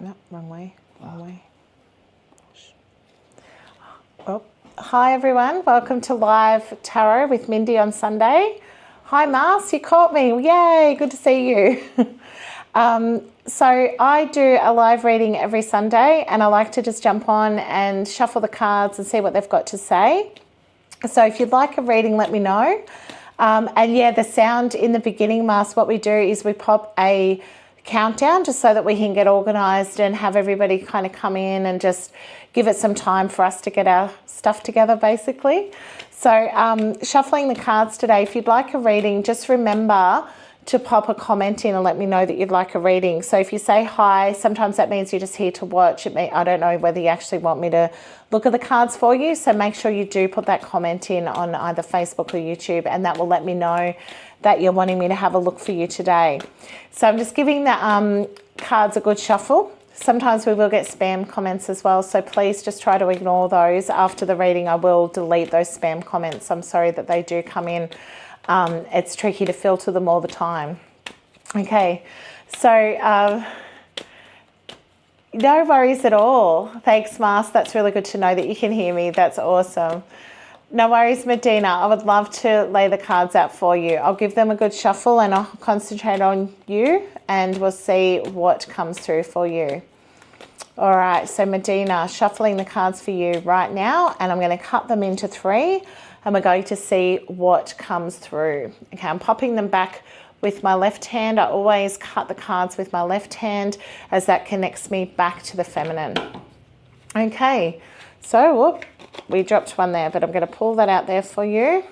No, wrong way. Oh, hi everyone. Welcome to Live Tarot with Mindy on Sunday. Hi Mars, you caught me. Yay, good to see you. So I do a live reading every Sunday and I like to just jump on and shuffle the cards and see what they've got to say. So if you'd like a reading, let me know. And yeah, the sound in the beginning, Mars, what we do is we pop a countdown just so that we can get organised and have everybody kind of come in and just give it some time for us to get our stuff together, basically. So shuffling the cards today, if you'd like a reading, just remember to pop a comment in and let me know that you'd like a reading. So if you say hi, sometimes that means you're just here to watch. I don't know whether you actually want me to look at the cards for you. So make sure you do put that comment in on either Facebook or YouTube, and that will let me know that you're wanting me to have a look for you today. So I'm just giving the cards a good shuffle. Sometimes we will get spam comments as well, so please just try to ignore those. After the reading, I will delete those spam comments. I'm sorry that they do come in. It's tricky to filter them all the time. Okay, so no worries at all. Thanks, Mars. That's really good to know that you can hear me. That's awesome. No worries, Medina. I would love to lay the cards out for you. I'll give them a good shuffle and I'll concentrate on you and we'll see what comes through for you. All right, so Medina, shuffling the cards for you right now, and I'm going to cut them into 3 and we're going to see what comes through. Okay, I'm popping them back with my left hand. I always cut the cards with my left hand as that connects me back to the feminine. Okay, so whoop, we dropped one there, but I'm going to pull that out there for you.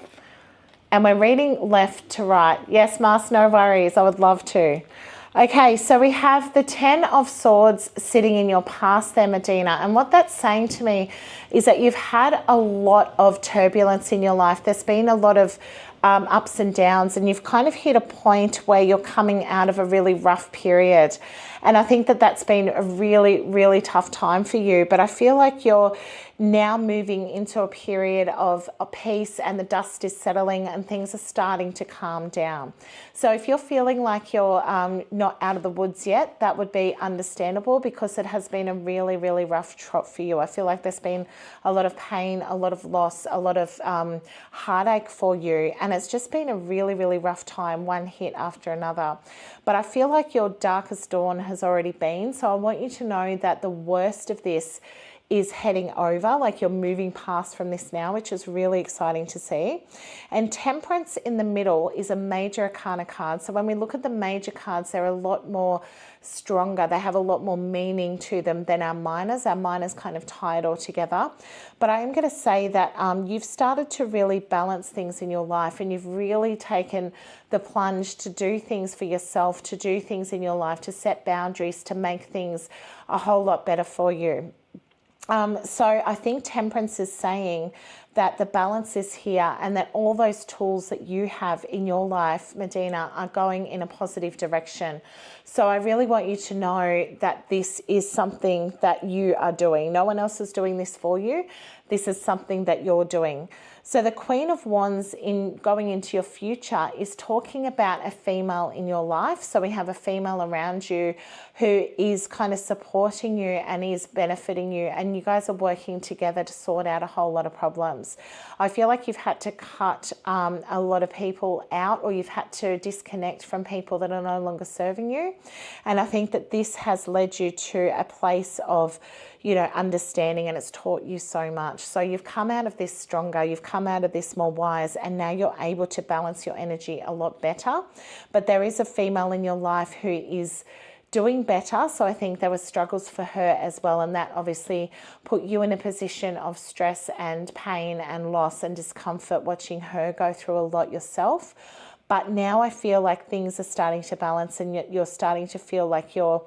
And we're reading left to right. Yes, Mars, no worries. I would love to. Okay, so we have the 10 of Swords sitting in your past there, Medina. And what that's saying to me is that you've had a lot of turbulence in your life. There's been a lot of ups and downs, and you've kind of hit a point where you're coming out of a really rough period. And I think that that's been a really, really tough time for you. But I feel like you're now moving into a period of peace and the dust is settling and things are starting to calm down. So if you're feeling like you're not out of the woods yet, that would be understandable because it has been a really, really rough trot for you. I feel like there's been a lot of pain, a lot of loss, a lot of heartache for you. And it's just been a really, really rough time, one hit after another. But I feel like your darkest dawn has already been. So I want you to know that the worst of this is heading over, like you're moving past from this now, which is really exciting to see. And Temperance in the middle is a major arcana card. So when we look at the major cards, they're a lot more stronger. They have a lot more meaning to them than our minors. Our minors kind of tie it all together. But I am going to say that you've started to really balance things in your life, and you've really taken the plunge to do things for yourself, to do things in your life, to set boundaries, to make things a whole lot better for you. So I think Temperance is saying that the balance is here and that all those tools that you have in your life, Medina, are going in a positive direction. So I really want you to know that this is something that you are doing. No one else is doing this for you. This is something that you're doing. So the Queen of Wands in going into your future is talking about a female in your life. So we have a female around you who is kind of supporting you and is benefiting you, and you guys are working together to sort out a whole lot of problems. I feel like you've had to cut a lot of people out, or you've had to disconnect from people that are no longer serving you. And I think that this has led you to a place of, you know, understanding, and it's taught you so much. So you've come out of this stronger, you've come out of this more wise, and now you're able to balance your energy a lot better. But there is a female in your life who is doing better. So I think there were struggles for her as well. And that obviously put you in a position of stress and pain and loss and discomfort, watching her go through a lot yourself. But now I feel like things are starting to balance, and you're starting to feel like you're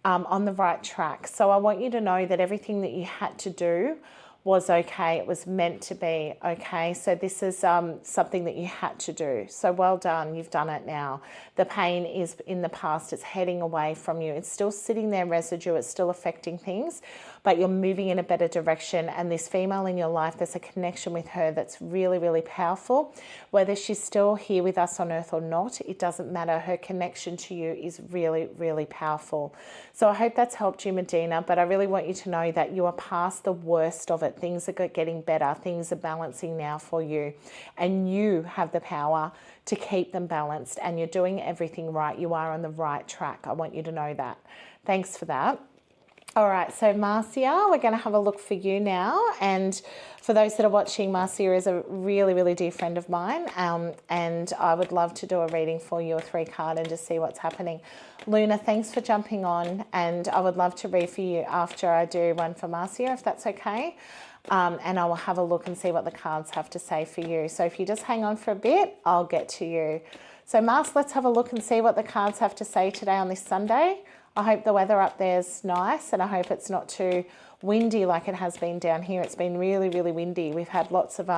on the right track. So I want you to know that everything that you had to do was okay. It was meant to be okay. So this is something that you had to do. So well done. You've done it now. The pain is in the past. It's heading away from you. It's still sitting there residue. It's still affecting things, but you're moving in a better direction. And this female in your life, there's a connection with her that's really, really powerful. Whether she's still here with us on earth or not, it doesn't matter. Her connection to you is really, really powerful. So I hope that's helped you, Medina, but I really want you to know that you are past the worst of it. Things are getting better. Things are balancing now for you, and you have the power to keep them balanced, and you're doing everything right. You are on the right track. I want you to know that. Thanks for that. All right, so Marcia, we're going to have a look for you now. And for those that are watching, Marcia is a really, really dear friend of mine, and I would love to do a reading for you, a 3-card, and just see what's happening. Luna, thanks for jumping on, and I would love to read for you after I do one for Marcia, if that's okay. And I will have a look and see what the cards have to say for you. So if you just hang on for a bit, I'll get to you. So Mars, let's have a look and see what the cards have to say today on this Sunday. I hope the weather up there's nice, and I hope it's not too windy like it has been down here. It's been really, really windy. We've had lots of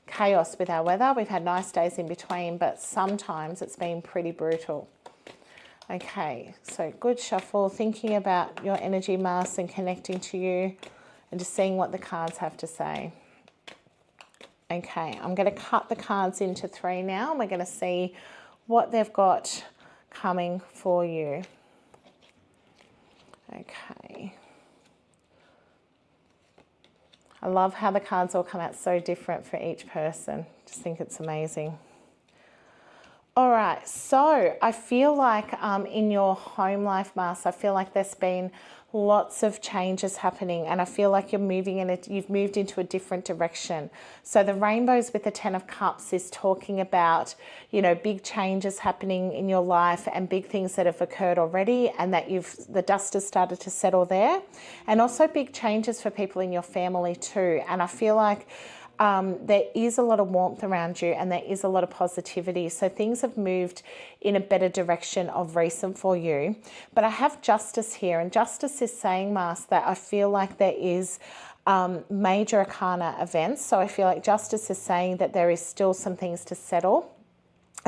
chaos with our weather. We've had nice days in between, but sometimes it's been pretty brutal. Okay, so good shuffle, thinking about your energy, Mars, and connecting to you, and just seeing what the cards have to say. Okay, I'm going to cut the cards into 3 now, and we're going to see what they've got coming for you. Okay. I love how the cards all come out so different for each person. Just think it's amazing. All right, so I feel like in your home life, Mars, I feel like there's been lots of changes happening, and I feel like you've moved into a different direction. So the rainbows with the 10 of Cups is talking about, you know, big changes happening in your life and big things that have occurred already, and that the dust has started to settle there, and also big changes for people in your family too. And I feel like there is a lot of warmth around you, and there is a lot of positivity. So things have moved in a better direction of recent for you. But I have Justice here, and Justice is saying, Mars, that I feel like there is major arcana events. So I feel like Justice is saying that there is still some things to settle.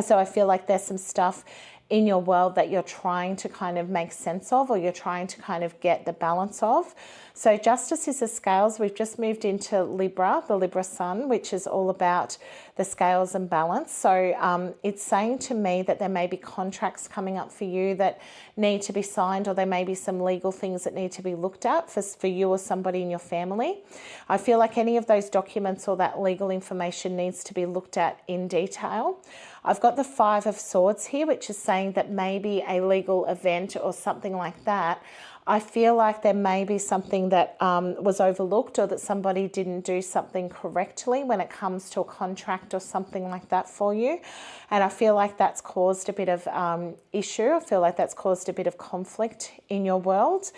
So I feel like there's some stuff in your world that you're trying to kind of make sense of, or you're trying to kind of get the balance of. So Justice is the scales. We've just moved into Libra, the Libra sun, which is all about the scales and balance. So it's saying to me that there may be contracts coming up for you that need to be signed, or there may be some legal things that need to be looked at for you or somebody in your family. I feel like any of those documents or that legal information needs to be looked at in detail. I've got the 5 of Swords here, which is saying that maybe a legal event or something like that. I feel like there may be something that was overlooked, or that somebody didn't do something correctly when it comes to a contract or something like that for you. And I feel like that's caused a bit of issue. I feel like that's caused a bit of conflict in your world.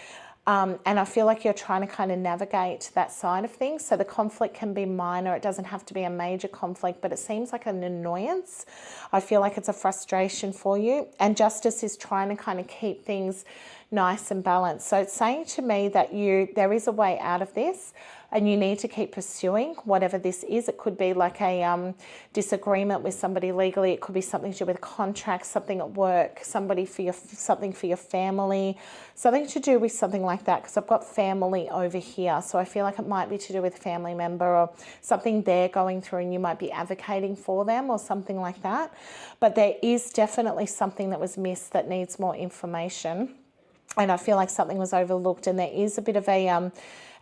And I feel like you're trying to kind of navigate that side of things. So the conflict can be minor. It doesn't have to be a major conflict, but it seems like an annoyance. I feel like it's a frustration for you. And Justice is trying to kind of keep things nice and balanced. So it's saying to me that there is a way out of this, and you need to keep pursuing whatever this is. It could be like a disagreement with somebody legally. It could be something to do with contracts, something at work, something for your family, something to do with something like that, because I've got family over here. So I feel like it might be to do with a family member or something they're going through, and you might be advocating for them or something like that. But there is definitely something that was missed that needs more information. And I feel like something was overlooked, and there is a bit of a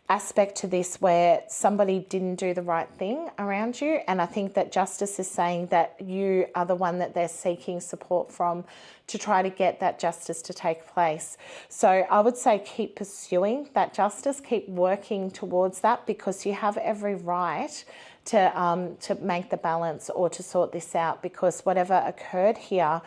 aspect to this where somebody didn't do the right thing around you. And I think that Justice is saying that you are the one that they're seeking support from to try to get that justice to take place. So I would say keep pursuing that justice, keep working towards that, because you have every right to make the balance or to sort this out, because whatever occurred here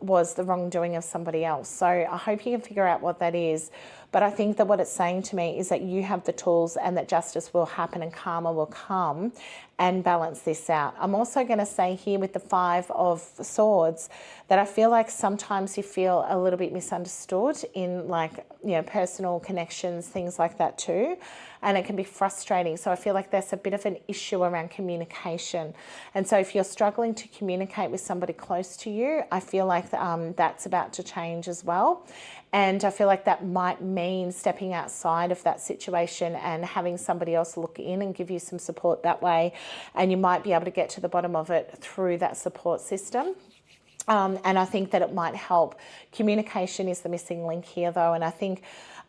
was the wrongdoing of somebody else. So I hope you can figure out what that is. But I think that what it's saying to me is that you have the tools, and that justice will happen and karma will come and balance this out. I'm also going to say here with the 5 of Swords that I feel like sometimes you feel a little bit misunderstood in, like, you know, personal connections, things like that too. And it can be frustrating. So I feel like there's a bit of an issue around communication. And so if you're struggling to communicate with somebody close to you, I feel like that's about to change as well. And I feel like that might mean stepping outside of that situation and having somebody else look in and give you some support that way. And you might be able to get to the bottom of it through that support system. And I think that it might help. Communication is the missing link here, though. And I think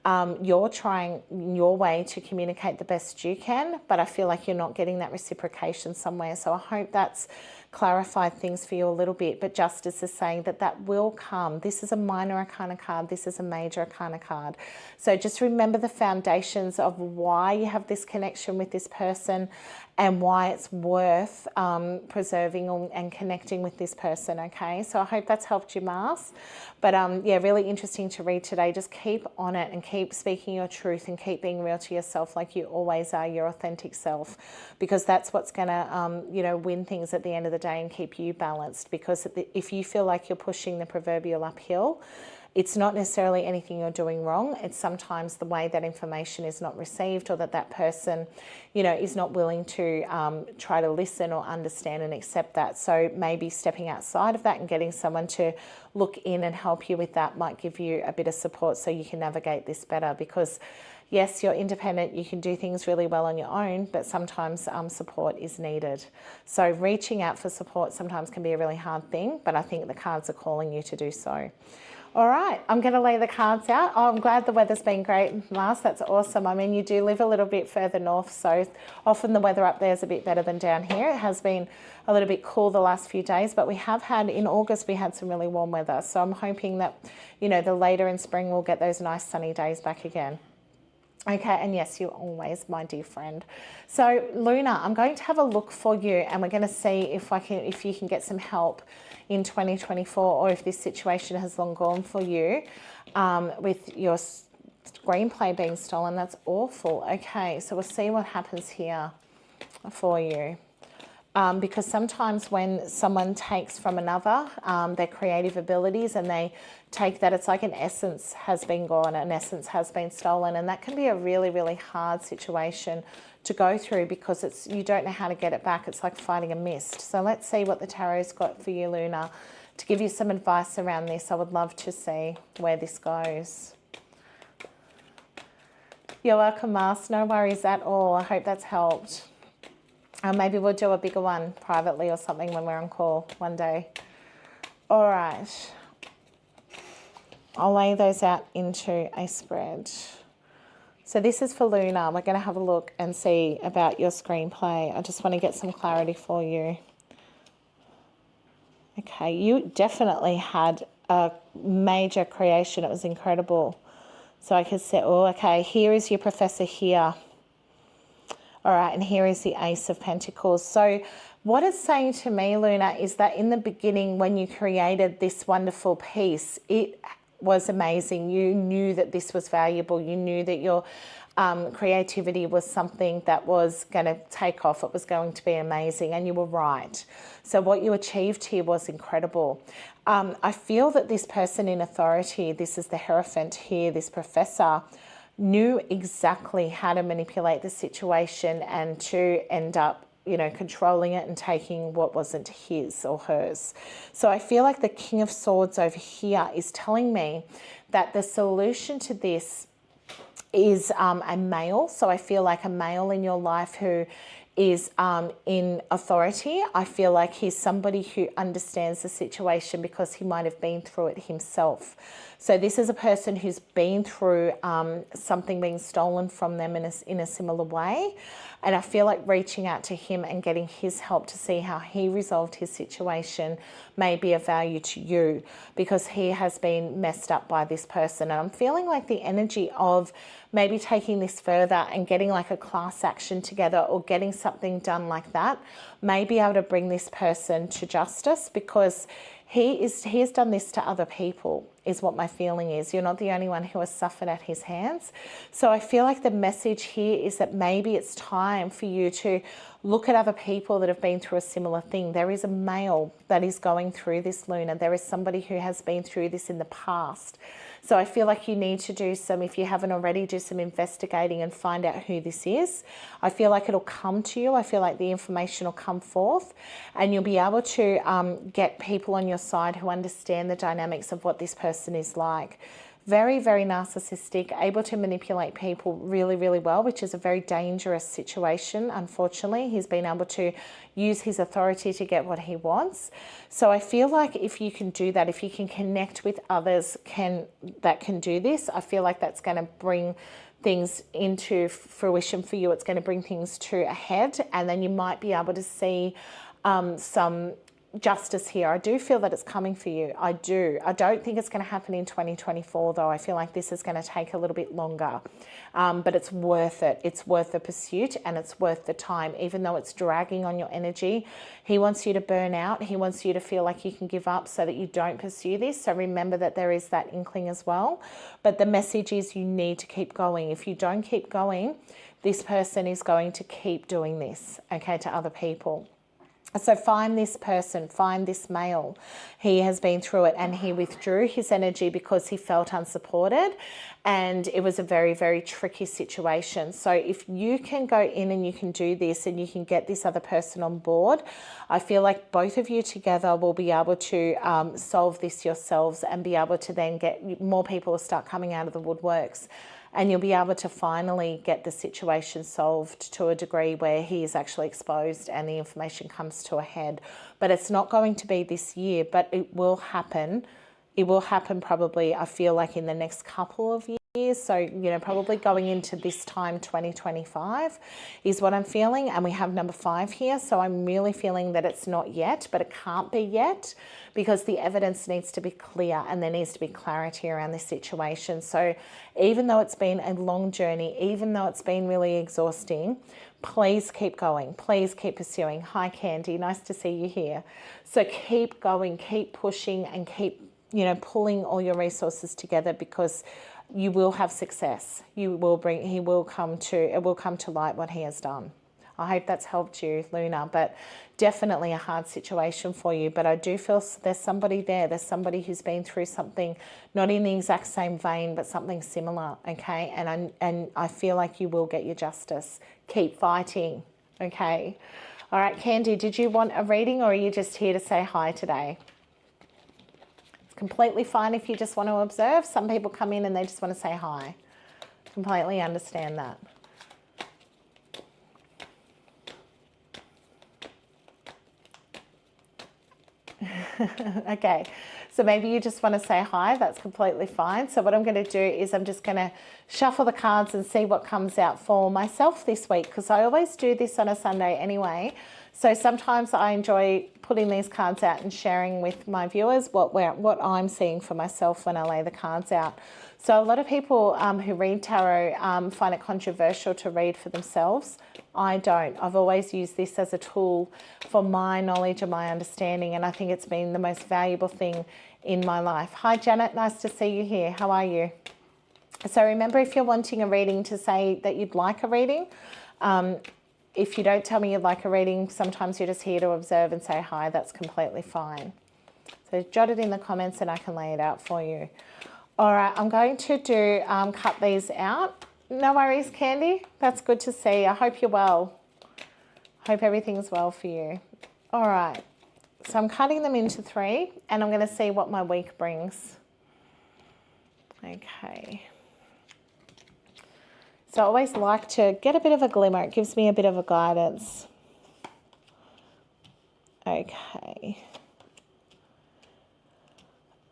you're trying your way to communicate the best you can, but I feel like you're not getting that reciprocation somewhere. So I hope that's clarified things for you a little bit. But Justice is saying that that will come. This is a minor arcana card. This is a major arcana card. So just remember the foundations of why you have this connection with this person and why it's worth preserving and connecting with this person, okay? So I hope that's helped you, Mars. But yeah, really interesting to read today. Just keep on it and keep speaking your truth and keep being real to yourself like you always are, your authentic self, because that's what's going to, you know, win things at the end of the day and keep you balanced. Because if you feel like you're pushing the proverbial uphill, it's not necessarily anything you're doing wrong. It's sometimes the way that information is not received, or that person, you know, is not willing to try to listen or understand and accept that. So maybe stepping outside of that and getting someone to look in and help you with that might give you a bit of support so you can navigate this better. Because yes, you're independent, you can do things really well on your own, but sometimes support is needed. So reaching out for support sometimes can be a really hard thing, but I think the cards are calling you to do so. All right, I'm going to lay the cards out. Oh, I'm glad the weather's been great, Mars. That's awesome. I mean, you do live a little bit further north, so often the weather up there is a bit better than down here. It has been a little bit cool the last few days, but we have had, in August, we had some really warm weather. So I'm hoping that, you know, the later in spring we'll get those nice sunny days back again. Okay, and yes, you're always my dear friend. So Luna, I'm going to have a look for you, and we're going to see if you can get some help in 2024, or if this situation has long gone for you with your screenplay being stolen. That's awful. Okay, so we'll see what happens here for you. Because sometimes when someone takes from another their creative abilities, and they take that, it's like an essence has been gone, an essence has been stolen, and that can be a really, really hard situation to go through, because you don't know how to get it back. It's like fighting a mist. So let's see what the tarot's got for you, Luna, to give you some advice around this. I would love to see where this goes. You're welcome, Mars. No worries at all. I hope that's helped. Maybe we'll do a bigger one privately or something when we're on call one day. All right. I'll lay those out into a spread. So this is for Luna. We're going to have a look and see about your screenplay. I just want to get some clarity for you. Okay, you definitely had a major creation. It was incredible. So I could say, oh, okay, here is your professor here. All right, and here is the Ace of Pentacles. So what it's saying to me, Luna, is that in the beginning, when you created this wonderful piece, it was amazing. You knew that this was valuable. You knew that your creativity was something that was going to take off. It was going to be amazing, and you were right. So what you achieved here was incredible. I feel that this person in authority, this is the Hierophant here, this professor, knew exactly how to manipulate the situation and to end up, you know, controlling it and taking what wasn't his or hers. So I feel like the King of Swords over here is telling me that the solution to this is a male. So I feel like a male in your life who is in authority. I feel like he's somebody who understands the situation because he might have been through it himself. So this is a person who's been through something being stolen from them in a similar way. And I feel like reaching out to him and getting his help to see how he resolved his situation may be of value to you, because he has been messed up by this person. And I'm feeling like the energy of maybe taking this further and getting like a class action together, or getting something done like that, may be able to bring this person to justice, because he has done this to other people, is what my feeling is. You're not the only one who has suffered at his hands. So I feel like the message here is that maybe it's time for you to look at other people that have been through a similar thing. There is a male that is going through this, Luna. There is somebody who has been through this in the past. So I feel like you need to do some, if you haven't already, do some investigating and find out who this is. I feel like it'll come to you. I feel like the information will come forth, and you'll be able to get people on your side who understand the dynamics of what this person is like. very, very narcissistic, able to manipulate people really, really well, which is a very dangerous situation. Unfortunately, he's been able to use his authority to get what he wants. So I feel like if you can do that, if you can connect with others that can do this, I feel like that's going to bring things into fruition for you. It's going to bring things to a head, and then you might be able to see some justice here. I do feel that it's coming for you. I do. I don't think it's going to happen in 2024 though. I feel like this is going to take a little bit longer, but it's worth it. It's worth the pursuit, and it's worth the time, even though it's dragging on your energy. He wants you to burn out. He wants you to feel like you can give up so that you don't pursue this. So remember that there is that inkling as well. But the message is you need to keep going. If you don't keep going, this person is going to keep doing this, okay, to other people. So find this person, find this male. He has been through it, and he withdrew his energy because he felt unsupported, and it was a very, very tricky situation. So if you can go in and you can do this and you can get this other person on board, I feel like both of you together will be able to solve this yourselves, and be able to then get more people to start coming out of the woodworks. And you'll be able to finally get the situation solved to a degree where he is actually exposed and the information comes to a head. But it's not going to be this year, but it will happen. It will happen probably, I feel like, in the next couple of years. So, you know, probably going into this time, 2025 is what I'm feeling. And we have number 5 here. So I'm really feeling that it's not yet, but it can't be yet, because the evidence needs to be clear and there needs to be clarity around this situation. So even though it's been a long journey, even though it's been really exhausting, please keep going. Please keep pursuing. Hi, Candy. Nice to see you here. So keep going, keep pushing, and keep, you know, pulling all your resources together, because you will have success. It will come to light what he has done. I hope that's helped you, Luna, but definitely a hard situation for you. But I do feel there's somebody there. There's somebody who's been through something, not in the exact same vein, but something similar, okay? And I feel like you will get your justice. Keep fighting, okay? All right, Candy, did you want a reading, or are you just here to say hi today? Completely fine if you just want to observe. Some people come in and they just want to say hi. Completely understand that. Okay, so maybe you just want to say hi. That's completely fine. So what I'm going to do is I'm just going to shuffle the cards and see what comes out for myself this week, because I always do this on a Sunday anyway. So sometimes I enjoy putting these cards out and sharing with my viewers what I'm seeing for myself when I lay the cards out. So a lot of people who read tarot find it controversial to read for themselves. I don't. I've always used this as a tool for my knowledge and my understanding, and I think it's been the most valuable thing in my life. Hi, Janet. Nice to see you here. How are you? So remember, if you're wanting a reading, to say that you'd like a reading. If you don't tell me you'd like a reading, sometimes you're just here to observe and say hi. That's completely fine. So jot it in the comments and I can lay it out for you. All right, I'm going to do cut these out. No worries, Candy. That's good to see. I hope you're well. Hope everything's well for you. All right, so I'm cutting them into 3, and I'm going to see what my week brings. Okay. So I always like to get a bit of a glimmer. It gives me a bit of a guidance. Okay.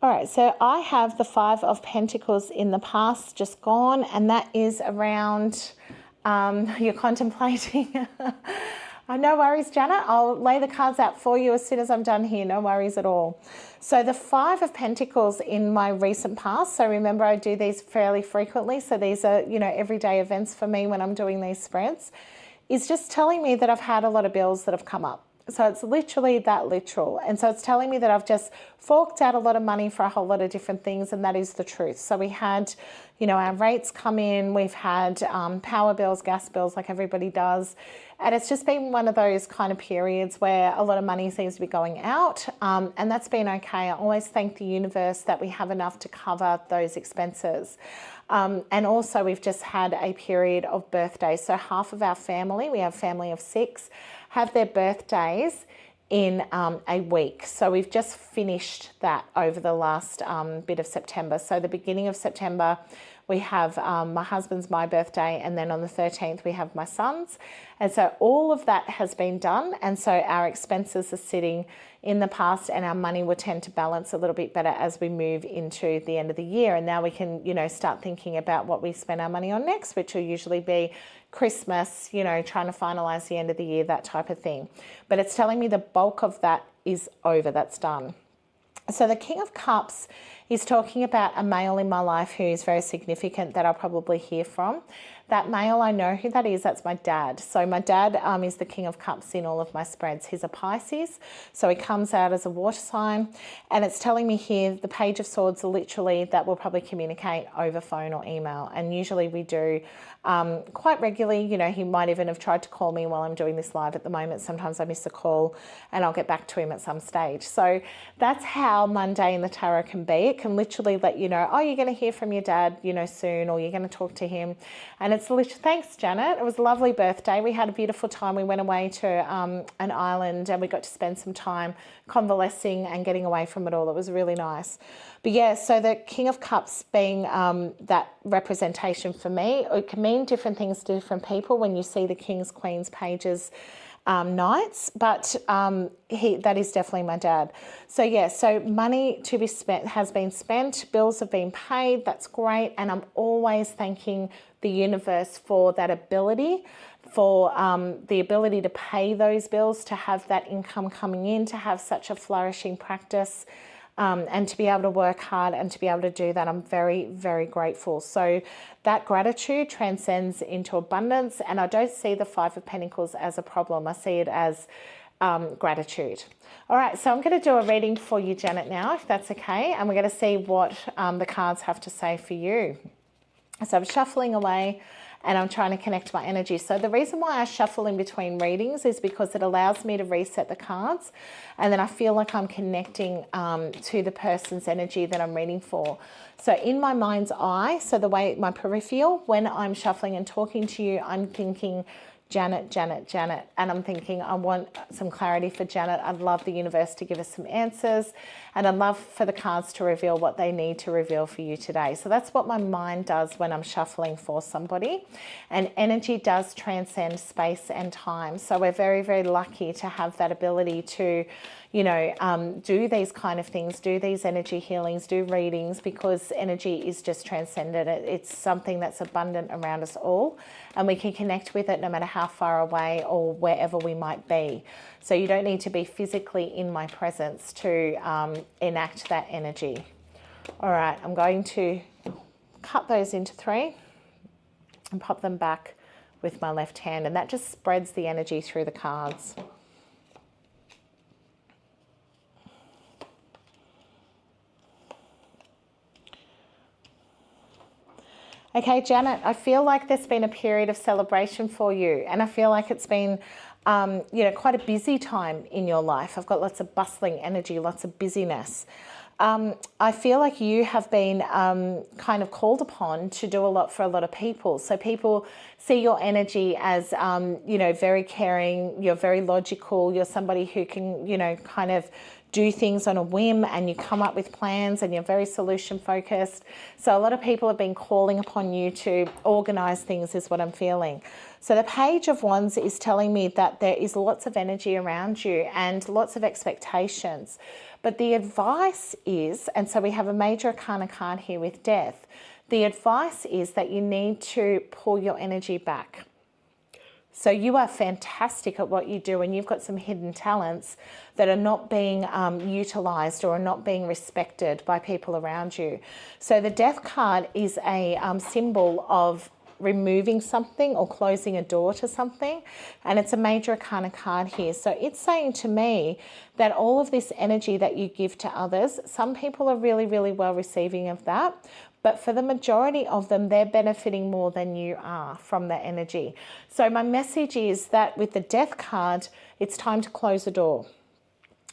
All right, so I have the 5 of Pentacles in the past, just gone, and that is around you're contemplating. No worries, Janet. I'll lay the cards out for you as soon as I'm done here. No worries at all. So the 5 of Pentacles in my recent past. So remember, I do these fairly frequently. So these are, you know, everyday events for me when I'm doing these spreads. Is just telling me that I've had a lot of bills that have come up. So it's literally that literal. And so it's telling me that I've just forked out a lot of money for a whole lot of different things, and that is the truth. So we had, you know, our rates come in, we've had power bills, gas bills, like everybody does. And it's just been one of those kind of periods where a lot of money seems to be going out. And that's been okay. I always thank the universe that we have enough to cover those expenses. And also we've just had a period of birthdays. So half of our family, we have a family of 6, have their birthdays in a week. So we've just finished that over the last bit of September. So the beginning of September, we have my husband's, my birthday, and then on the 13th we have my son's. And so all of that has been done. And so our expenses are sitting in the past, and our money will tend to balance a little bit better as we move into the end of the year. And now we can, you know, start thinking about what we spend our money on next, which will usually be Christmas, you know, trying to finalize the end of the year, that type of thing. But it's telling me the bulk of that is over, that's done. So the King of Cups is talking about a male in my life who is very significant that I'll probably hear from. That male, I know who that is. That's my dad. So my dad is the King of Cups in all of my spreads. He's a Pisces, so he comes out as a water sign. And it's telling me here the Page of Swords, literally, that we'll probably communicate over phone or email. And usually we do quite regularly. You know, he might even have tried to call me while I'm doing this live at the moment. Sometimes I miss a call and I'll get back to him at some stage. So that's how Monday in the tarot can be. It can literally let you know, oh, you're going to hear from your dad, you know, soon, or you're going to talk to him. And it's literally, thanks, Janet. It was a lovely birthday. We had a beautiful time. We went away to an island and we got to spend some time convalescing and getting away from it all. It was really nice. But yeah, so the King of Cups being that representation for me, it can mean different things to different people when you see the Kings, Queens, Pages, Knights, but that is definitely my dad. So yeah, so money to be spent has been spent, bills have been paid, that's great, and I'm always thanking the universe for that ability, for the ability to pay those bills, to have that income coming in, to have such a flourishing practice, and to be able to work hard and to be able to do that. I'm very, very grateful. So that gratitude transcends into abundance, and I don't see the Five of Pentacles as a problem. I see it as gratitude. All right, so I'm going to do a reading for you, Janet, now, if that's okay, and we're going to see what the cards have to say for you. So I'm shuffling away and I'm trying to connect my energy. So the reason why I shuffle in between readings is because it allows me to reset the cards, and then I feel like I'm connecting to the person's energy that I'm reading for. So in my mind's eye, so the way my peripheral, when I'm shuffling and talking to you, I'm thinking Janet, Janet, Janet. And I'm thinking, I want some clarity for Janet. I'd love the universe to give us some answers. And I'd love for the cards to reveal what they need to reveal for you today. So that's what my mind does when I'm shuffling for somebody. And energy does transcend space and time. So we're very, very lucky to have that ability to, you know, do these kind of things, do these energy healings, do readings, because energy is just transcendent. It's something that's abundant around us all, and we can connect with it no matter how far away or wherever we might be. So you don't need to be physically in my presence to enact that energy. All right, I'm going to cut those into 3 and pop them back with my left hand, and that just spreads the energy through the cards. Okay, Janet, I feel like there's been a period of celebration for you, and I feel like it's been you know, quite a busy time in your life. I've got lots of bustling energy, lots of busyness. I feel like you have been kind of called upon to do a lot for a lot of people. So people see your energy as, you know, very caring, you're very logical, you're somebody who can, you know, kind of do things on a whim, and you come up with plans, and you're very solution focused. So a lot of people have been calling upon you to organize things, is what I'm feeling. So the Page of Wands is telling me that there is lots of energy around you and lots of expectations. But the advice is, and so we have a major arcana card here with Death, the advice is that you need to pull your energy back. So you are fantastic at what you do, and you've got some hidden talents that are not being utilized or are not being respected by people around you. So the Death card is a symbol of removing something or closing a door to something, and it's a major arcana card here. So it's saying to me that all of this energy that you give to others, some people are really, really well receiving of that, but for the majority of them, they're benefiting more than you are from that energy. So my message is that with the Death card, it's time to close a door.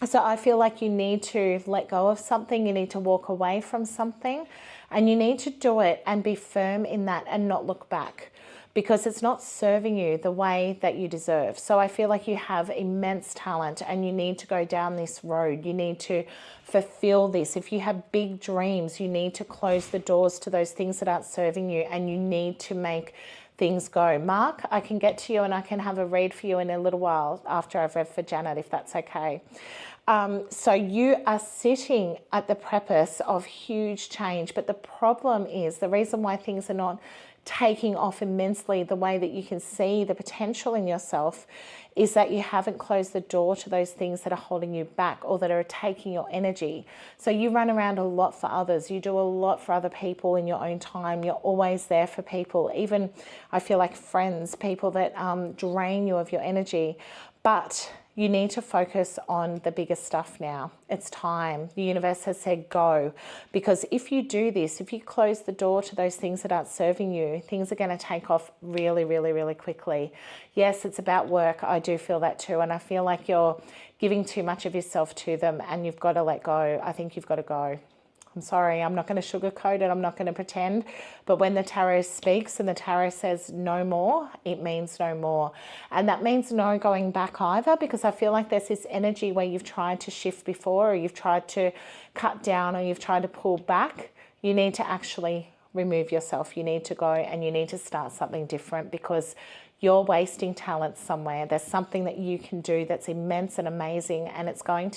So I feel like you need to let go of something, you need to walk away from something, and you need to do it and be firm in that and not look back. because it's not serving you the way that you deserve. So I feel like you have immense talent and you need to go down this road. You need to fulfill this. If you have big dreams, you need to close the doors to those things that aren't serving you, and you need to make things go. Mark, I can get to you and I can have a read for you in a little while after I've read for Janet, if that's okay. So you are sitting at the precipice of huge change, but the problem is, the reason why things are not taking off immensely the way that you can see the potential in yourself is that you haven't closed the door to those things that are holding you back or that are taking your energy. So you run around a lot for others. You do a lot for other people in your own time. You're always there for people. Even I feel like friends, people that drain you of your energy. But you need to focus on the bigger stuff now. It's time. The universe has said go. Because if you do this, if you close the door to those things that aren't serving you, things are going to take off really, really, really quickly. Yes, it's about work. I do feel that too. And I feel like you're giving too much of yourself to them and you've got to let go. I think you've got to go. I'm sorry, I'm not going to sugarcoat it, I'm not going to pretend, but when the tarot speaks and the tarot says no more, it means no more. And that means no going back either, because I feel like there's this energy where you've tried to shift before, or you've tried to cut down, or you've tried to pull back. You need to actually remove yourself. You need to go and you need to start something different, because you're wasting talent somewhere. There's something that you can do that's immense and amazing, and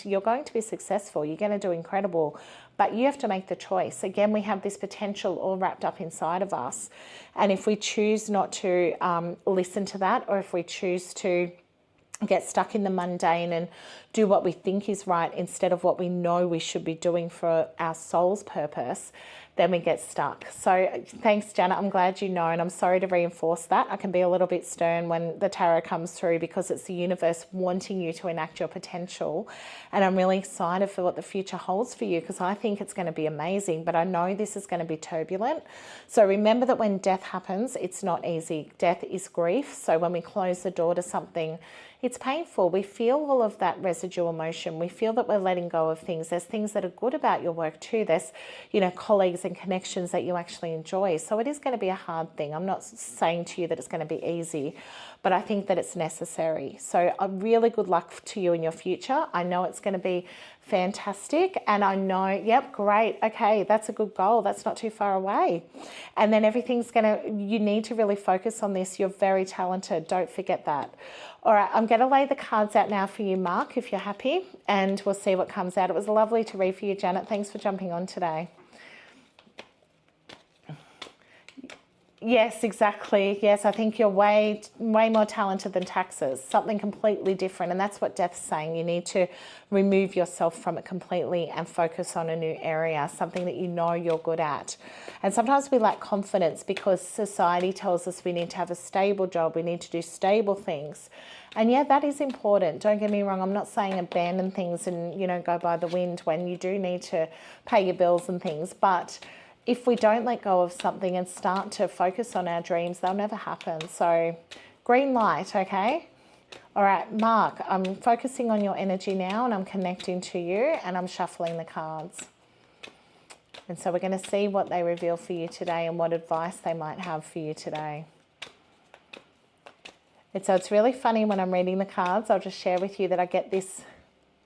you're going to be successful. You're going to do incredible, but you have to make the choice. Again, we have this potential all wrapped up inside of us. And if we choose not to listen to that, or if we choose to get stuck in the mundane and do what we think is right instead of what we know we should be doing for our soul's purpose, then we get stuck. So thanks, Janet. I'm glad you know, and I'm sorry to reinforce that. I can be a little bit stern when the tarot comes through, because it's the universe wanting you to enact your potential. And I'm really excited for what the future holds for you, because I think it's going to be amazing, but I know this is going to be turbulent. So remember that when death happens, it's not easy. Death is grief. So when we close the door to something, it's painful. We feel all of that residual emotion. We feel that we're letting go of things. There's things that are good about your work too. There's, colleagues and connections that you actually enjoy. So it is going to be a hard thing. I'm not saying to you that it's going to be easy, but I think that it's necessary. So a really good luck to you in your future. I know it's going to be fantastic. And I know, yep, great. Okay, that's a good goal. That's not too far away. And then you need to really focus on this. You're very talented. Don't forget that. All right, I'm going to lay the cards out now for you, Mark, if you're happy, and we'll see what comes out. It was lovely to read for you, Janet. Thanks for jumping on today. Yes, exactly. Yes, I think you're way more talented than taxes, something completely different. And that's what Death's saying. You need to remove yourself from it completely and focus on a new area, something that you know you're good at. And sometimes we lack confidence because society tells us we need to have a stable job, we need to do stable things. And yeah, that is important. Don't get me wrong. I'm not saying abandon things and, go by the wind when you do need to pay your bills and things. But if we don't let go of something and start to focus on our dreams, they'll never happen. So green light, okay? All right, Mark, I'm focusing on your energy now and I'm connecting to you and I'm shuffling the cards. And so we're going to see what they reveal for you today and what advice they might have for you today. And so it's really funny when I'm reading the cards, I'll just share with you that I get this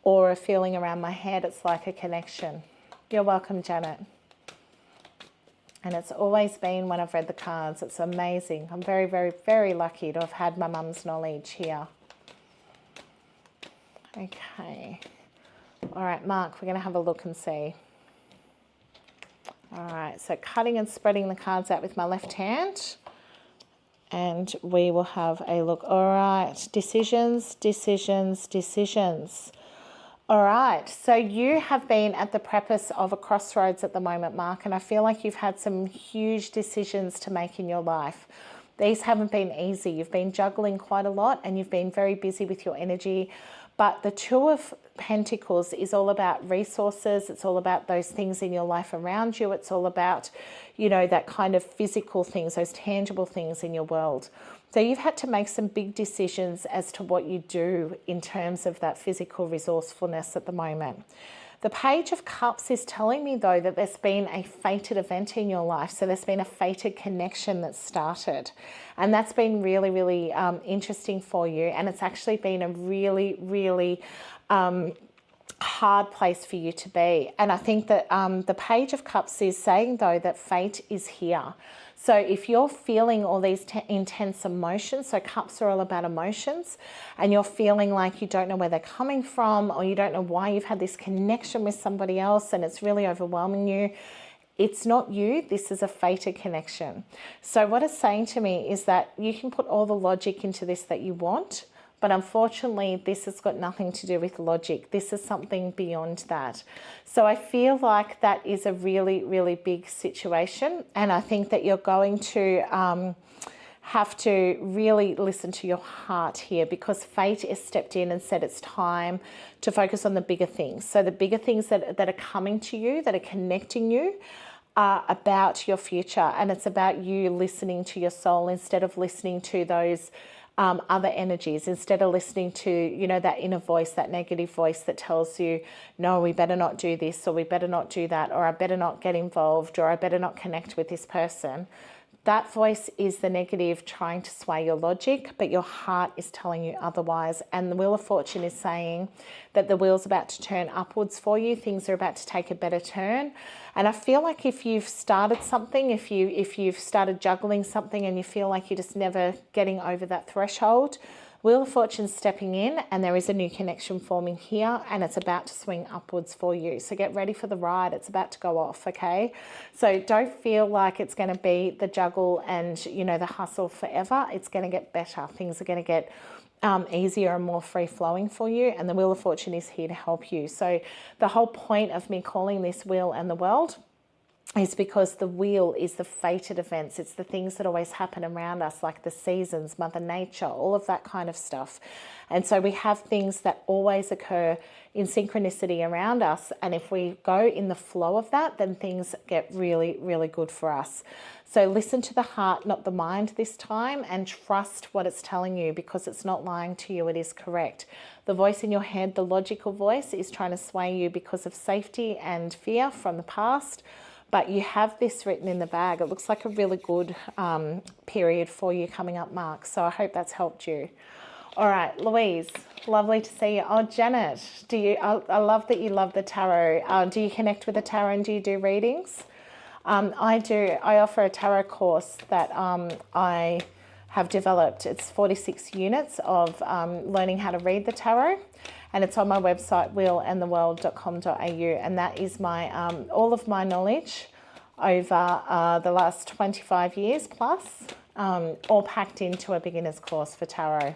aura feeling around my head. It's like a connection. You're welcome, Janet. And it's always been when I've read the cards. It's amazing. I'm very, very, very lucky to have had my mum's knowledge here. Okay. All right, Mark, we're going to have a look and see. All right, so cutting and spreading the cards out with my left hand. And we will have a look. All right, decisions, decisions, decisions. All right, so you have been at the precipice of a crossroads at the moment, Mark, and I feel like you've had some huge decisions to make in your life. These haven't been easy. You've been juggling quite a lot and you've been very busy with your energy. But the Two of Pentacles is all about resources. It's all about those things in your life around you. It's all about, that kind of physical things, those tangible things in your world. So you've had to make some big decisions as to what you do in terms of that physical resourcefulness at the moment. The Page of Cups is telling me, though, that there's been a fated event in your life. So there's been a fated connection that started. And that's been really, really interesting for you. And it's actually been a really, really hard place for you to be. And I think that the Page of Cups is saying, though, that fate is here. So if you're feeling all these intense emotions, so cups are all about emotions, and you're feeling like you don't know where they're coming from, or you don't know why you've had this connection with somebody else and it's really overwhelming you, it's not you, this is a fated connection. So what it's saying to me is that you can put all the logic into this that you want, but unfortunately, this has got nothing to do with logic. This is something beyond that. So I feel like that is a really, really big situation. And I think that you're going to have to really listen to your heart here, because fate has stepped in and said it's time to focus on the bigger things. So the bigger things that are coming to you, that are connecting you, are about your future. And it's about you listening to your soul instead of listening to those other energies, instead of listening to, you know, that inner voice, that negative voice that tells you, no, we better not do this, or we better not do that, or I better not get involved, or I better not connect with this person. That voice is the negative trying to sway your logic, but your heart is telling you otherwise. And the Wheel of Fortune is saying that the wheel's about to turn upwards for you. Things are about to take a better turn. And I feel like if you've started something, if you've started juggling something and you feel like you're just never getting over that threshold, Wheel of Fortune stepping in, and there is a new connection forming here, and it's about to swing upwards for you. So get ready for the ride. It's about to go off, okay? So don't feel like it's going to be the juggle and, you know, the hustle forever. It's going to get better. Things are going to get easier and more free-flowing for you, and the Wheel of Fortune is here to help you. So the whole point of me calling this Wheel and the World is because the wheel is the fated events. It's the things that always happen around us, like the seasons, Mother Nature, all of that kind of stuff. And so we have things that always occur in synchronicity around us. And if we go in the flow of that, then things get really, really good for us. So listen to the heart, not the mind this time, and trust what it's telling you, because it's not lying to you, it is correct. The voice in your head, the logical voice, is trying to sway you because of safety and fear from the past. But you have this written in the bag. It looks like a really good period for you coming up, Mark. So I hope that's helped you. All right, Louise, lovely to see you. Oh, Janet, I love that you love the tarot. Do you connect with the tarot and do you do readings? I do. I offer a tarot course that I have developed. It's 46 units of learning how to read the tarot. And it's on my website, wheelandtheworld.com.au. And that is my all of my knowledge over the last 25 years plus, all packed into a beginner's course for tarot.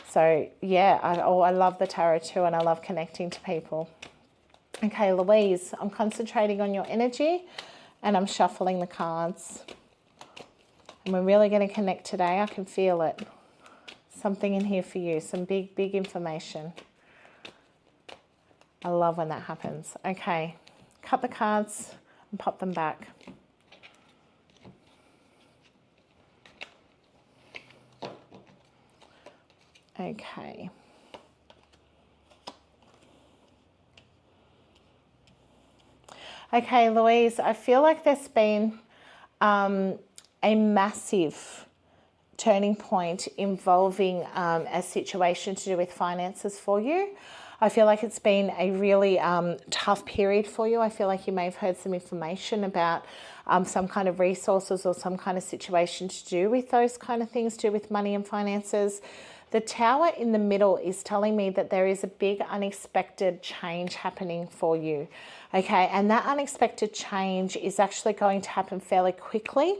So yeah, I love the tarot too, and I love connecting to people. Okay, Louise, I'm concentrating on your energy and I'm shuffling the cards. And we're really going to connect today. I can feel it. Something in here for you, some big, big information. I love when that happens. Okay, cut the cards and pop them back. Okay. Okay, Louise, I feel like there's been a massive turning point involving a situation to do with finances for you. I feel like it's been a really tough period for you. I feel like you may have heard some information about some kind of resources or some kind of situation to do with those kind of things, to do with money and finances. The Tower in the middle is telling me that there is a big unexpected change happening for you. Okay, and that unexpected change is actually going to happen fairly quickly.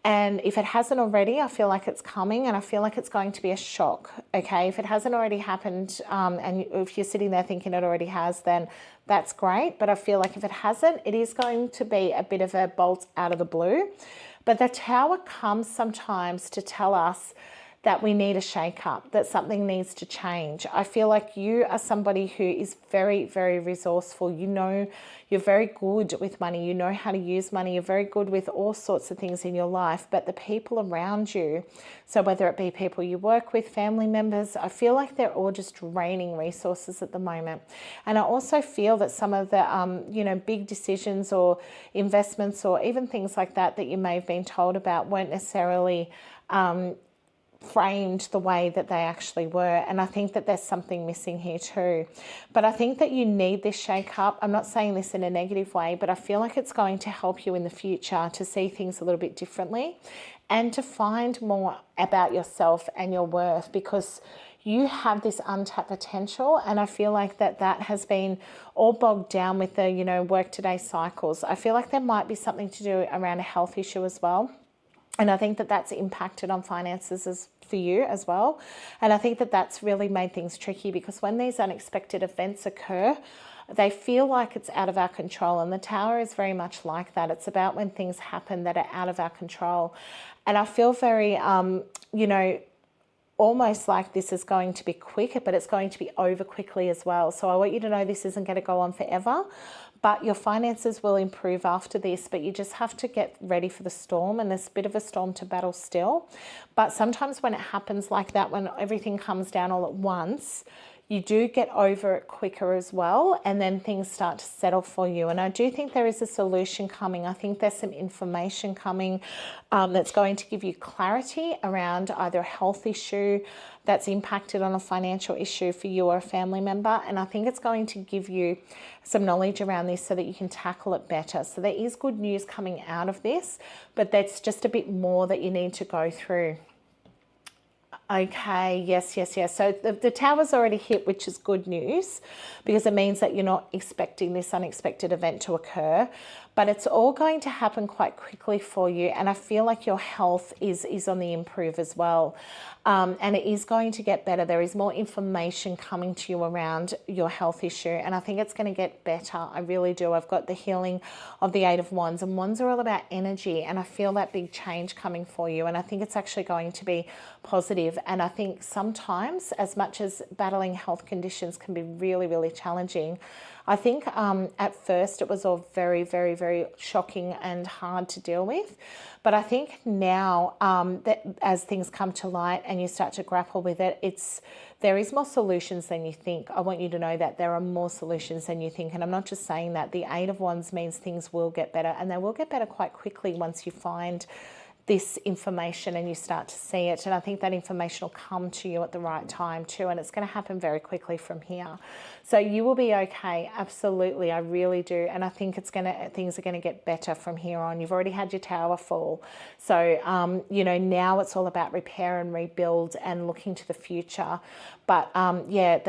And if it hasn't already, I feel like it's coming, and I feel like it's going to be a shock. Okay, if it hasn't already happened, and if you're sitting there thinking it already has, then that's great. But I feel like if it hasn't, it is going to be a bit of a bolt out of the blue. But the Tower comes sometimes to tell us that we need a shake-up, that something needs to change. I feel like you are somebody who is very, very resourceful. You know, you're very good with money. You know how to use money. You're very good with all sorts of things in your life, but the people around you, so whether it be people you work with, family members, I feel like they're all just draining resources at the moment. And I also feel that some of the, you know, big decisions or investments or even things like that that you may have been told about weren't necessarily framed the way that they actually were. And I think that there's something missing here too. But I think that you need this shake up. I'm not saying this in a negative way, but I feel like it's going to help you in the future to see things a little bit differently and to find more about yourself and your worth, because you have this untapped potential. And I feel like that has been all bogged down with the, you know, work today cycles. I feel like there might be something to do around a health issue as well. And I think that that's impacted on finances for you as well. And I think that that's really made things tricky, because when these unexpected events occur, they feel like it's out of our control. And the Tower is very much like that. It's about when things happen that are out of our control. And I feel very, you know, almost like this is going to be quick, but it's going to be over quickly as well. So I want you to know this isn't going to go on forever, but your finances will improve after this, but you just have to get ready for the storm, and there's a bit of a storm to battle still. But sometimes when it happens like that, when everything comes down all at once, you do get over it quicker as well, and then things start to settle for you. And I do think there is a solution coming. I think there's some information coming that's going to give you clarity around either a health issue that's impacted on a financial issue for you or a family member. And I think it's going to give you some knowledge around this so that you can tackle it better. So there is good news coming out of this, but that's just a bit more that you need to go through. Okay, yes. So the Tower's already hit, which is good news, because it means that you're not expecting this unexpected event to occur, but it's all going to happen quite quickly for you. And I feel like your health is on the improve as well. And it is going to get better. There is more information coming to you around your health issue, and I think it's going to get better. I really do. I've got the healing of the Eight of Wands, and Wands are all about energy, and I feel that big change coming for you, and I think it's actually going to be positive. And I think sometimes, as much as battling health conditions can be really, really challenging, I think at first it was all very, very, very shocking and hard to deal with. But I think now that as things come to light and you start to grapple with it, there is more solutions than you think. I want you to know that there are more solutions than you think. And I'm not just saying that. The Eight of Wands means things will get better, and they will get better quite quickly once you find this information and you start to see it. And I think that information will come to you at the right time too, and it's going to happen very quickly from here. So you will be okay, absolutely, I really do. And I think things are going to get better from here on. You've already had your Tower fall, so you know, now it's all about repair and rebuild and looking to the future. But yeah,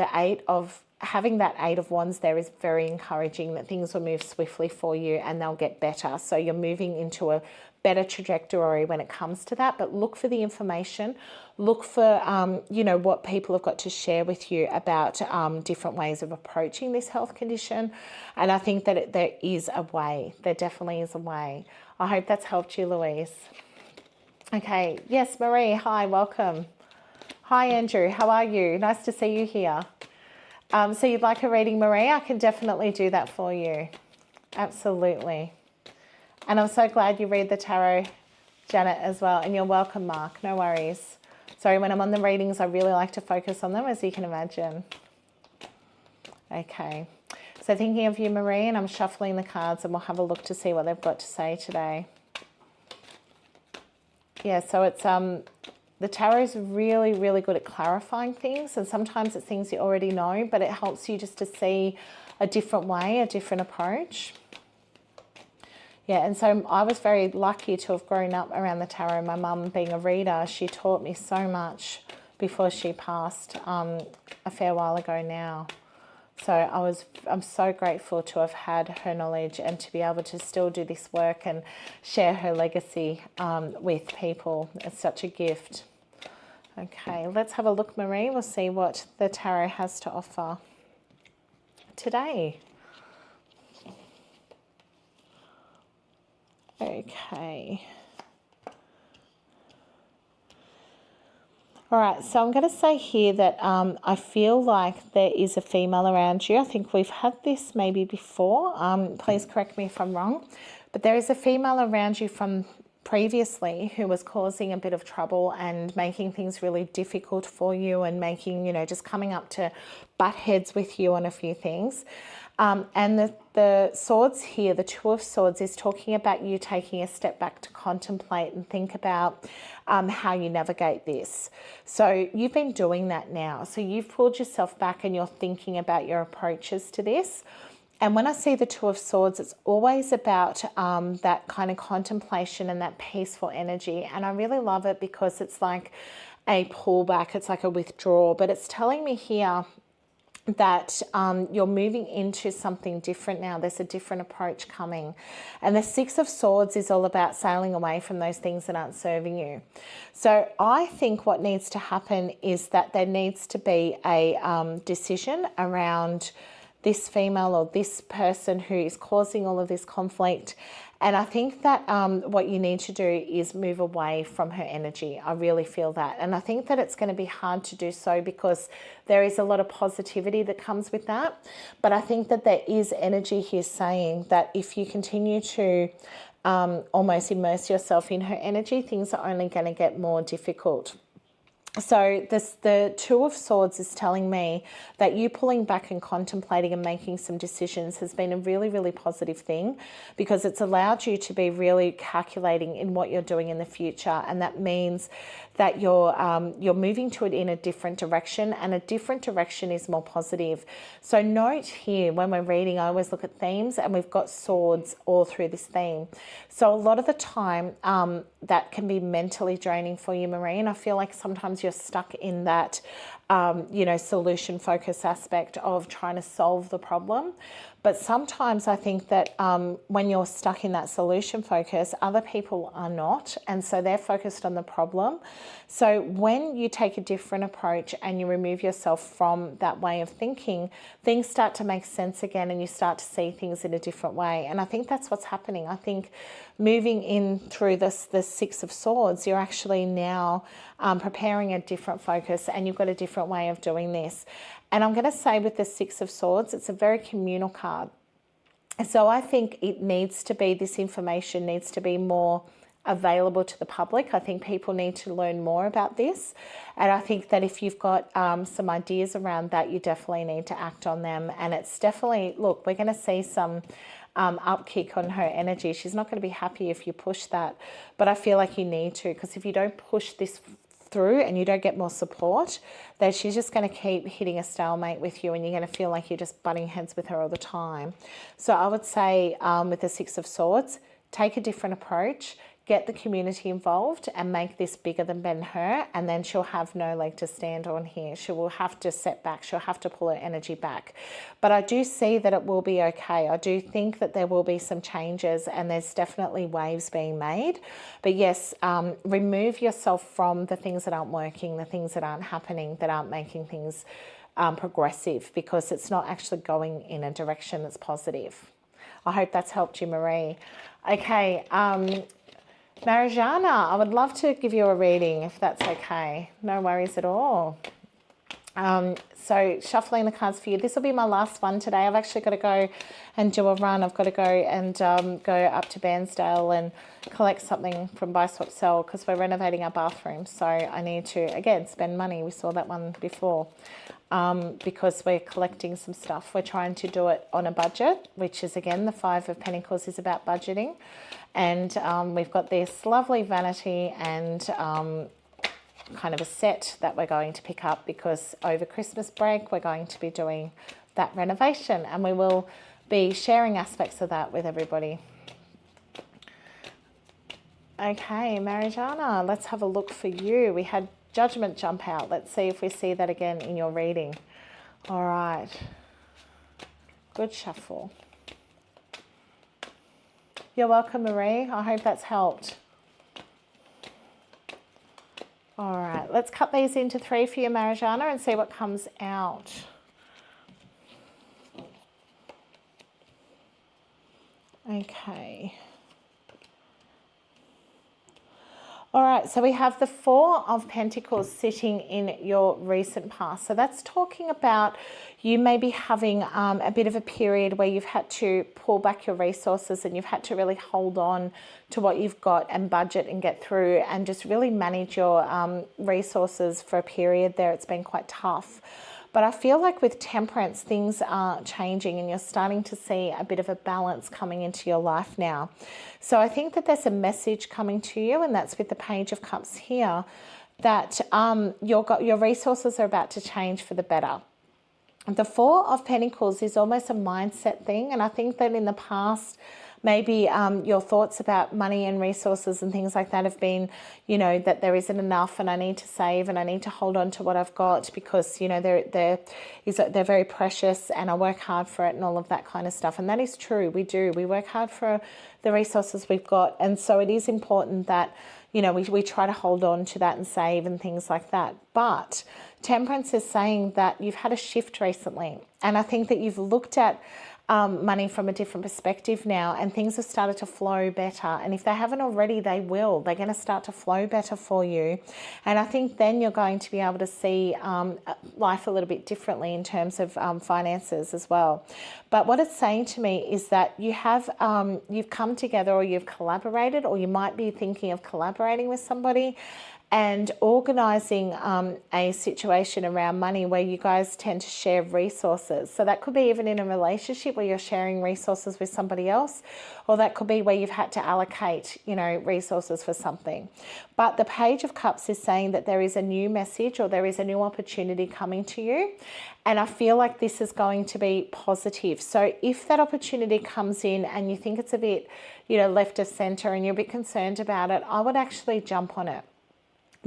having that Eight of Wands there is very encouraging, that things will move swiftly for you and they'll get better. So you're moving into a better trajectory when it comes to that. But look for the information, look for you know, what people have got to share with you about different ways of approaching this health condition. And I think that there is a way. There definitely is a way. I hope that's helped you, Louise. Okay, yes, Marie, hi, welcome. Hi, Andrew, how are you? Nice to see you here. So you'd like a reading, Marie? I can definitely do that for you. Absolutely. And I'm so glad you read the tarot, Janet, as well. And you're welcome, Mark. No worries. Sorry, when I'm on the readings, I really like to focus on them, as you can imagine. Okay. So thinking of you, Marie, and I'm shuffling the cards, and we'll have a look to see what they've got to say today. Yeah, so it's the tarot is really, really good at clarifying things, and sometimes it's things you already know, but it helps you just to see a different way, a different approach. Yeah, and so I was very lucky to have grown up around the tarot. My mum, being a reader, she taught me so much before she passed a fair while ago now. So I'm so grateful to have had her knowledge and to be able to still do this work and share her legacy with people. It's such a gift. Okay, let's have a look, Marie. We'll see what the tarot has to offer today. Okay. All right, so I'm going to say here that I feel like there is a female around you. I think we've had this maybe before. Please correct me if I'm wrong. But there is a female around you from previously who was causing a bit of trouble and making things really difficult for you and making, just coming up to butt heads with you on a few things. And the swords here, the Two of Swords, is talking about you taking a step back to contemplate and think about how you navigate this. So you've been doing that now. So you've pulled yourself back and you're thinking about your approaches to this. And when I see the Two of Swords, it's always about that kind of contemplation and that peaceful energy. And I really love it because it's like a pullback, it's like a withdrawal. But it's telling me here that you're moving into something different now. There's a different approach coming. And the Six of Swords is all about sailing away from those things that aren't serving you. So I think what needs to happen is that there needs to be a decision around this female or this person who is causing all of this conflict. And I think that what you need to do is move away from her energy. I really feel that. And I think that it's going to be hard to do so because there is a lot of positivity that comes with that. But I think that there is energy here saying that if you continue to almost immerse yourself in her energy, things are only going to get more difficult. So the Two of Swords is telling me that you pulling back and contemplating and making some decisions has been a really, really positive thing because it's allowed you to be really calculating in what you're doing in the future. And that means that you're moving to it in a different direction, and a different direction is more positive. So note here, when we're reading, I always look at themes, and we've got swords all through this theme. So a lot of the time that can be mentally draining for you, Marie, and I feel like sometimes you're stuck in that solution focus aspect of trying to solve the problem. But sometimes I think that when you're stuck in that solution focus, other people are not. And so they're focused on the problem. So when you take a different approach and you remove yourself from that way of thinking, things start to make sense again and you start to see things in a different way. And I think that's what's happening. I think moving in through the Six of Swords, you're actually now preparing a different focus and you've got a different way of doing this. And I'm going to say with the Six of Swords, it's a very communal card. So I think it needs to be, this information needs to be more available to the public. I think people need to learn more about this. And I think that if you've got some ideas around that, you definitely need to act on them. And it's definitely, look, we're going to see some upkick on her energy. She's not going to be happy if you push that. But I feel like you need to, because if you don't push this through and you don't get more support, that she's just going to keep hitting a stalemate with you and you're going to feel like you're just butting heads with her all the time. So I would say with the Six of Swords, take a different approach, get the community involved and make this bigger than Ben-Hur, and then she'll have no leg to stand on here. She will have to set back. She'll have to pull her energy back. But I do see that it will be okay. I do think that there will be some changes and there's definitely waves being made. But yes, remove yourself from the things that aren't working, the things that aren't happening, that aren't making things progressive, because it's not actually going in a direction that's positive. I hope that's helped you, Marie. Okay, Marijana, I would love to give you a reading if that's okay. No worries at all. So shuffling the cards for you. This will be my last one today. I've actually got to go and do a run. I've got to go and go up to Bairnsdale and collect something from Buy Swap Sell because we're renovating our bathroom. So I need to, again, spend money. We saw that one before because we're collecting some stuff. We're trying to do it on a budget, which is, again, the Five of Pentacles is about budgeting. And we've got this lovely vanity and kind of a set that we're going to pick up because over Christmas break we're going to be doing that renovation and we will be sharing aspects of that with everybody. Okay, Marijana, let's have a look for you. We had Judgment jump out. Let's see if we see that again in your reading. All right. Good shuffle. You're welcome, Marie. I hope that's helped. All right, let's cut these into three for you, Marijana, and see what comes out. Okay. All right, so we have the Four of Pentacles sitting in your recent past. So that's talking about you maybe having a bit of a period where you've had to pull back your resources and you've had to really hold on to what you've got and budget and get through and just really manage your resources for a period there. It's been quite tough. But I feel like with Temperance, things are changing and you're starting to see a bit of a balance coming into your life now. So I think that there's a message coming to you, and that's with the Page of Cups here, that your resources are about to change for the better. The Four of Pentacles is almost a mindset thing, and I think that in the past, maybe your thoughts about money and resources and things like that have been, you know, that there isn't enough and I need to save and I need to hold on to what I've got because, you know, they're very precious and I work hard for it and all of that kind of stuff. And that is true. We do. We work hard for the resources we've got. And so it is important that, you know, we try to hold on to that and save and things like that. But Temperance is saying that you've had a shift recently. And I think that you've looked at money from a different perspective now, and things have started to flow better. And if they haven't already, they will. They're going to start to flow better for you. And I think then you're going to be able to see life a little bit differently in terms of finances as well. But what it's saying to me is that you have you've come together, or you've collaborated, or you might be thinking of collaborating with somebody and organising a situation around money where you guys tend to share resources. So that could be even in a relationship where you're sharing resources with somebody else, or that could be where you've had to allocate, you know, resources for something. But the Page of Cups is saying that there is a new message, or there is a new opportunity coming to you. And I feel like this is going to be positive. So if that opportunity comes in and you think it's a bit, you know, left of centre and you're a bit concerned about it, I would actually jump on it.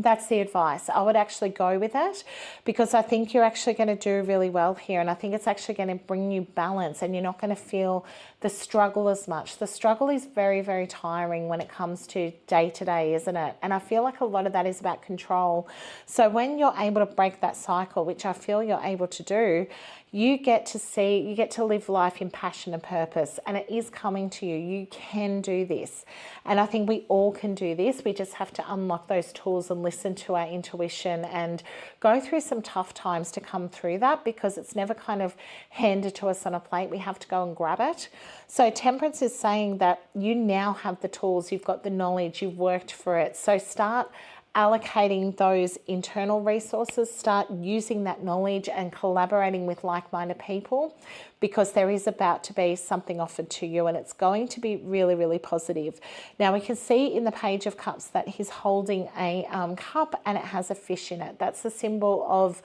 That's the advice. I would actually go with it, because I think you're actually going to do really well here. And I think it's actually going to bring you balance, and you're not going to feel the struggle as much. The struggle is very, very tiring when it comes to day to day, isn't it? And I feel like a lot of that is about control. So when you're able to break that cycle, which I feel you're able to do, you get to live life in passion and purpose, and it is coming to you. You can do this. And I think we all can do this. We just have to unlock those tools and listen to our intuition and go through some tough times to come through that, because it's never kind of handed to us on a plate. We have to go and grab it. So Temperance is saying that you now have the tools, you've got the knowledge, you've worked for it. So start allocating those internal resources, start using that knowledge and collaborating with like-minded people, because there is about to be something offered to you, and it's going to be really, really positive. Now we can see in the Page of Cups that he's holding a cup, and it has a fish in it. That's the symbol of,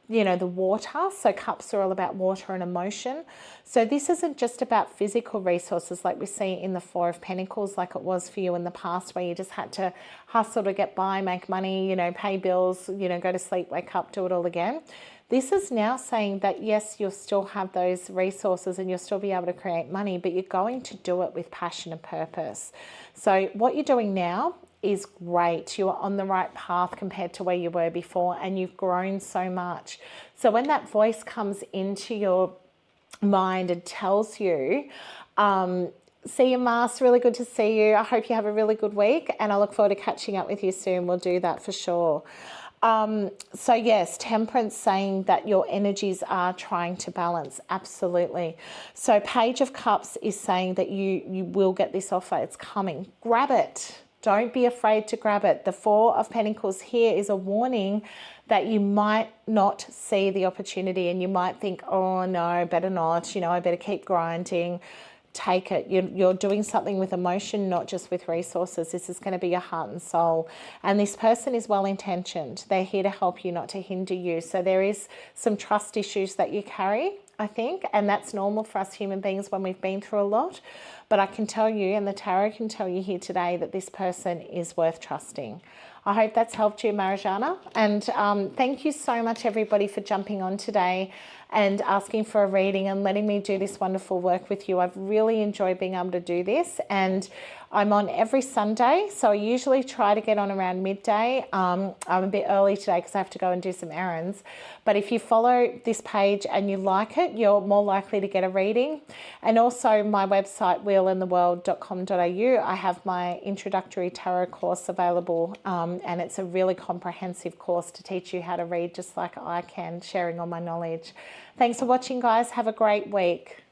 you know, the water. So cups are all about water and emotion. So this isn't just about physical resources like we see in the Four of Pentacles, like it was for you in the past, where you just had to hustle to get by, make money, you know, pay bills, you know, go to sleep, wake up, do it all again. This is now saying that yes, you'll still have those resources and you'll still be able to create money, but you're going to do it with passion and purpose. So what you're doing now is great. You are on the right path compared to where you were before, and you've grown so much. So when that voice comes into your mind and tells you, see you, Mars, really good to see you. I hope you have a really good week, and I look forward to catching up with you soon. We'll do that for sure. So yes, Temperance saying that your energies are trying to balance. Absolutely. So Page of Cups is saying that you will get this offer. It's coming. Grab it. Don't be afraid to grab it. The Four of Pentacles here is a warning that you might not see the opportunity, and you might think, oh no, better not, you know, I better keep grinding. Take it. You're doing something with emotion, not just with resources. This is going to be your heart and soul. And this person is well-intentioned. They're here to help you, not to hinder you. So there is some trust issues that you carry, I think, and that's normal for us human beings when we've been through a lot. But I can tell you, and the tarot can tell you here today, that this person is worth trusting. I hope that's helped you, Marijana. And thank you so much, everybody, for jumping on today and asking for a reading and letting me do this wonderful work with you. I've really enjoyed being able to do this, and I'm on every Sunday, so I usually try to get on around midday. I'm a bit early today because I have to go and do some errands, but if you follow this page and you like it, you're more likely to get a reading. And also my website, wheelintheworld.com.au, I have my introductory tarot course available, and it's a really comprehensive course to teach you how to read just like I can, sharing all my knowledge. Thanks for watching, guys. Have a great week.